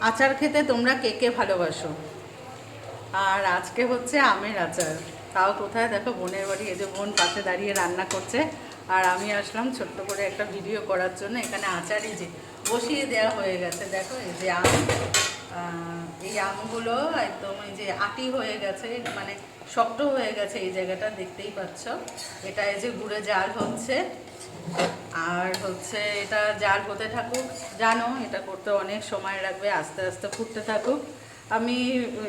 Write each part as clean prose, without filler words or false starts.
আচার খেতে তোমরা কে কে ভালোবাসো? আর আজকে হচ্ছে আমের আচার। তাও কোথায় দেখো, বোনের বাড়ি। এই যে বোন পাশে দাঁড়িয়ে রান্না করছে, আর আমি আসলাম ছোট্ট করে একটা ভিডিও করার জন্য। এখানে আচারই যে বসিয়ে দেওয়া হয়ে গেছে, দেখো এই যে আম। এই আমগুলো একদম এই যে আটি হয়ে গেছে, মানে শক্ত হয়ে গেছে এই জায়গাটা, দেখতেই পাচ্ছ। এটা এই যে গুড়ে জাল হচ্ছে, আর হচ্ছে এটা জাল হতে থাকুক। জানো এটা করতে অনেক সময় লাগবে, আস্তে আস্তে ফুটতে থাকুক। আমি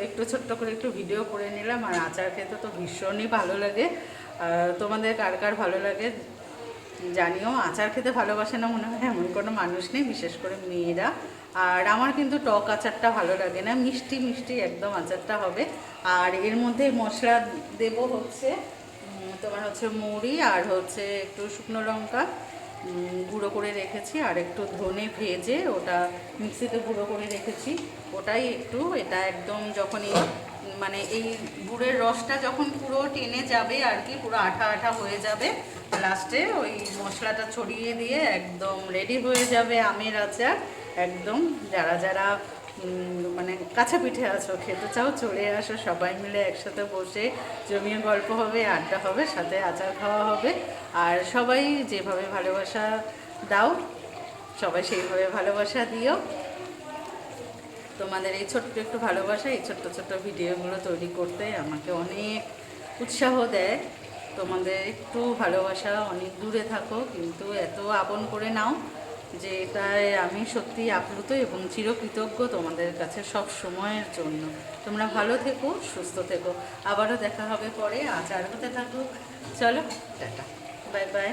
একটু ছোট্ট করে একটু ভিডিও করে নিলাম। আর আচার খেতে তো ভীষণই ভালো লাগে। তোমাদের কার কার ভালো লাগে জানিও। আচার খেতে ভালোবাসে না মনে হয় এমন কোনো মানুষ নেই, বিশেষ করে মেয়েরা। আর আমার কিন্তু টক আচারটা ভালো লাগে না, মিষ্টি মিষ্টি একদম আচারটা হবে। আর এর মধ্যে মশলা দেব হচ্ছে তোমার হচ্ছে মৌরি, আর হচ্ছে একটু শুকনো লঙ্কা গুঁড়ো করে রেখেছি, আর একটু ধনে ভেজে ওটা মিক্সিতে গুঁড়ো করে রেখেছি। ওটাই একটু, এটা একদম যখনই মানে এই গুড়ের রসটা যখন পুরো টেনে যাবে আর কি, পুরো আঠা আঠা হয়ে যাবে, লাস্টে ওই মশলাটা ছড়িয়ে দিয়ে একদম রেডি হয়ে যাবে আমের আচার। একদম যারা যারা মানে কাছে পিঠে আছো, খেতে চাও, চলে আসো, সবাই মিলে একসাথে বসে জমিয়ে গল্প হবে, আড্ডা হবে, সাথে আচার খাওয়া হবে। আর সবাই যেভাবে ভালোবাসা দাও, সবাই সেইভাবে ভালোবাসা দিও। তোমাদের এই ছোট্ট একটু ভালোবাসা, এই ছোট্ট ছোট্ট ভিডিওগুলো তৈরি করতে আমাকে অনেক উৎসাহ দেয়। তোমাদের একটু ভালোবাসা, অনেক দূরে থাকো কিন্তু এত আপন করে নাও, যে এটাই আমি সত্যি আপ্লুত এবং চিরকৃতজ্ঞ তোমাদের কাছে সব সময়ের জন্য। তোমরা ভালো থেকো, সুস্থ থেকো। আবারও দেখা হবে পরে, আচার হতে থাকুক। চলো, টাটা, বাই বাই।